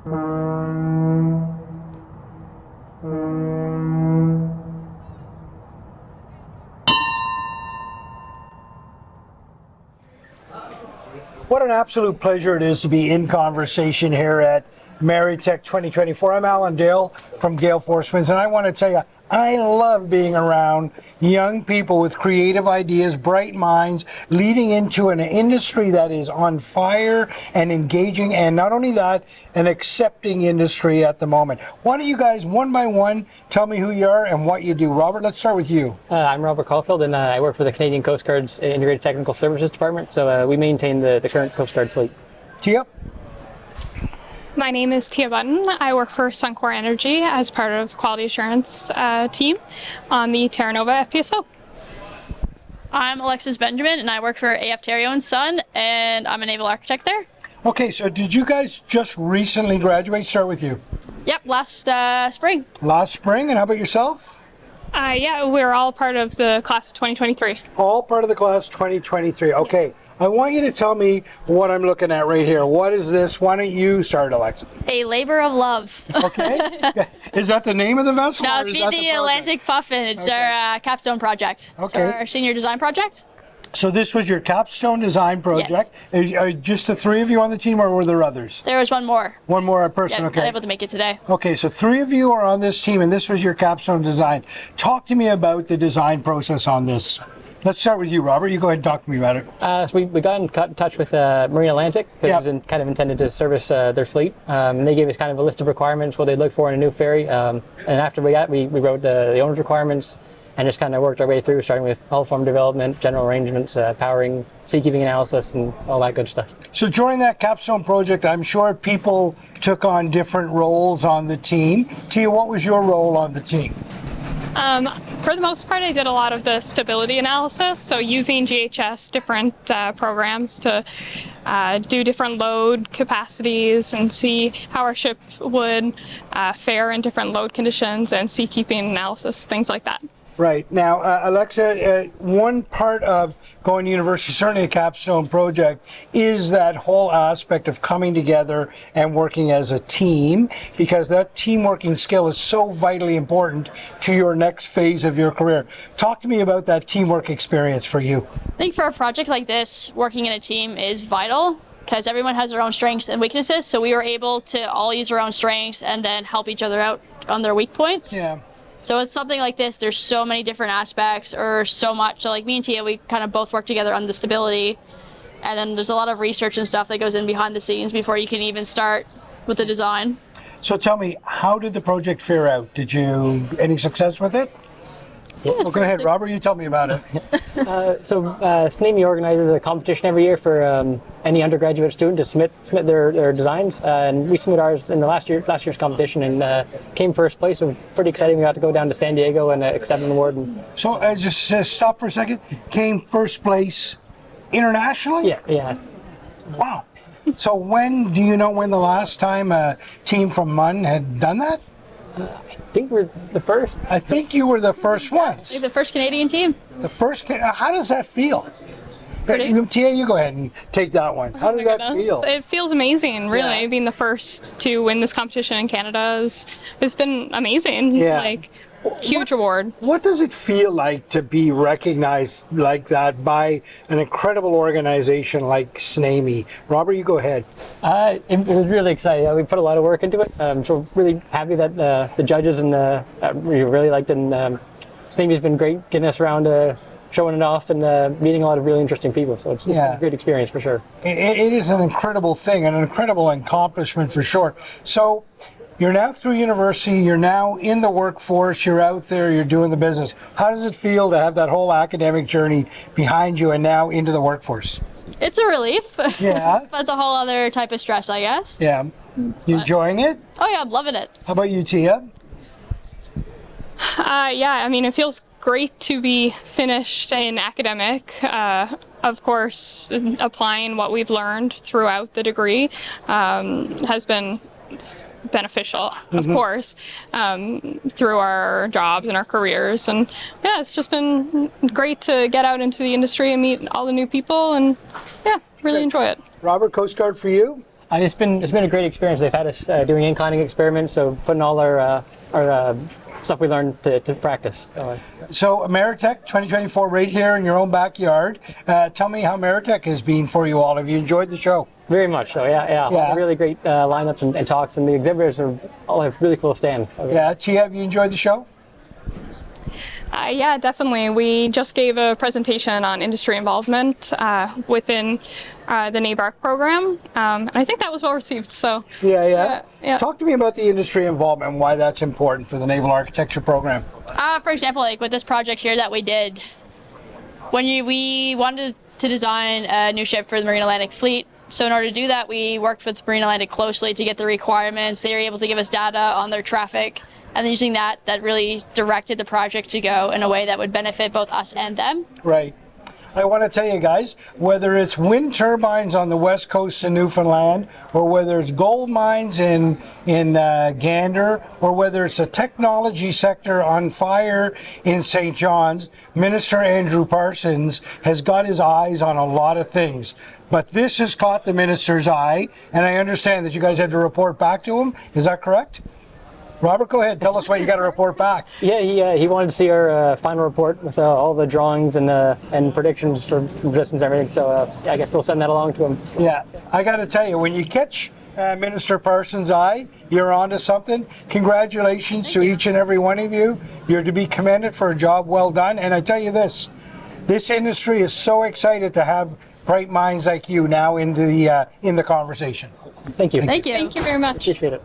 What an absolute pleasure it is to be in conversation here at Maritech 2024. I'm Alan Dale from Gale Forceman's, and I want to tell you, I love being around young people with creative ideas, bright minds, leading into an industry that is on fire and engaging, and not only that, an accepting industry at the moment. Why don't you guys, one by one, tell me who you are and what you do. Robert, let's start with you. I'm Robert Caulfeild, and I work for the Canadian Coast Guard's Integrated Technical Services Department, so we maintain the current Coast Guard fleet. Tia? My name is Tia Button. I work for Suncor Energy as part of quality assurance team on the Terra Nova FPSO. I'm Alexis Benjamin, and I work for AF Terrio & Son, and I'm a naval architect there. Okay, so did you guys just recently graduate? Start with you. Yep, last spring. Last spring, and how about yourself? Yeah, we're all part of the class of 2023. All part of the class 2023. Okay. I want you to tell me what I'm looking at right here. What is this? Why don't you start, Alexis? A labor of love. Okay. Is that the name of the vessel? No, it's the Atlantic Puffin. It's our capstone project. Okay. So our senior design project. So this was your capstone design project. Yes. Are just the three of you on the team, or were there others? There was one more. One more person, yeah, okay. Not able to make it today. Okay, so three of you are on this team, and this was your capstone design. Talk to me about the design process on this. Let's start with you, Robert. You go ahead and talk to me about it. So we got in touch with Marine Atlantic, because it was kind of intended to service their fleet. And they gave us kind of a list of requirements, what they'd look for in a new ferry. And after we wrote the owner's requirements and just kind of worked our way through, starting with hull form development, general arrangements, powering, seakeeping analysis, and all that good stuff. So during that capstone project, I'm sure people took on different roles on the team. Tia, what was your role on the team? For the most part, I did a lot of the stability analysis, so using GHS, different programs to do different load capacities and see how our ship would fare in different load conditions, and seakeeping analysis, things like that. Right. Now, Alexa, one part of going to university, certainly a capstone project, is that whole aspect of coming together and working as a team, because that team working skill is so vitally important to your next phase of your career. Talk to me about that teamwork experience for you. I think for a project like this, working in a team is vital, because everyone has their own strengths and weaknesses, so we were able to all use our own strengths and then help each other out on their weak points. Yeah. So it's something like this, there's so many different aspects, or so much. So like me and Tia, we kind of both work together on the stability, and then there's a lot of research and stuff that goes in behind the scenes before you can even start with the design. So tell me, how did the project fare out? Did you any success with it? Yeah, well, go ahead, Robert, you tell me about it. CIMarE organizes a competition every year for any undergraduate student to submit their designs, and we submitted ours in the last year's competition, and came first place. So pretty exciting. We got to go down to San Diego and accept an award. So just stop for a second. Came first place internationally? Yeah. Wow. So when do you know when the last time a team from MUN had done that? I think we're the first. I think you were the first ones. You're the first Canadian team. The first. How does that feel? Pretty. Tia, you go ahead and take that one. How does that feel? It feels amazing, really. Being the first to win this competition in Canada has been amazing. Yeah. Like, huge award. What does it feel like to be recognized like that by an incredible organization like CIMarE? Robert, you go ahead. It was really exciting. We put a lot of work into it. So really happy that the judges and we really liked it. And CIMarE's been great getting us around, showing it off, and meeting a lot of really interesting people. So it's a great experience for sure. It is an incredible thing, an incredible accomplishment for sure. So you're now through university, you're now in the workforce, you're out there, you're doing the business. How does it feel to have that whole academic journey behind you and now into the workforce? It's a relief. Yeah. That's a whole other type of stress, I guess. Yeah. You enjoying it? Oh yeah, I'm loving it. How about you, Tia? Yeah, I mean, it feels great to be finished in academic. Of course, applying what we've learned throughout the degree has been beneficial, of course, through our jobs and our careers. And yeah, it's just been great to get out into the industry and meet all the new people, and yeah, really enjoy it. Robert, Coast Guard for you? It's been a great experience. They've had us doing inclining experiments, so putting all our stuff we learned to practice. So Maritech 2024 right here in your own backyard. Tell me how Maritech has been for you all. Have you enjoyed the show? Very much so, yeah. Really great lineups and talks, and the exhibitors all have really cool stands. Yeah, Tia, have you enjoyed the show? Yeah, definitely. We just gave a presentation on industry involvement within the NABARC program, and I think that was well received. So Yeah. yeah. Talk to me about the industry involvement and why that's important for the Naval Architecture program. For example, like with this project here that we did, when we wanted to design a new ship for the Marine Atlantic Fleet, so in order to do that, we worked with Marine Atlantic closely to get the requirements. They were able to give us data on their traffic, and then using that really directed the project to go in a way that would benefit both us and them. Right. I want to tell you guys, whether it's wind turbines on the west coast of Newfoundland, or whether it's gold mines in Gander, or whether it's a technology sector on fire in St. John's, Minister Andrew Parsons has got his eyes on a lot of things. But this has caught the minister's eye, and I understand that you guys had to report back to him. Is that correct? Robert, go ahead. Tell us what you got to report back. Yeah, he wanted to see our final report with all the drawings and predictions for distance and everything. So I guess we'll send that along to him. Yeah, I got to tell you, when you catch Minister Parsons' eye, you're onto something. Congratulations to each and every one of you. You're to be commended for a job well done. And I tell you this industry is so excited to have bright minds like you now in the conversation. Thank you. Thank you. Thank you very much. Appreciate it.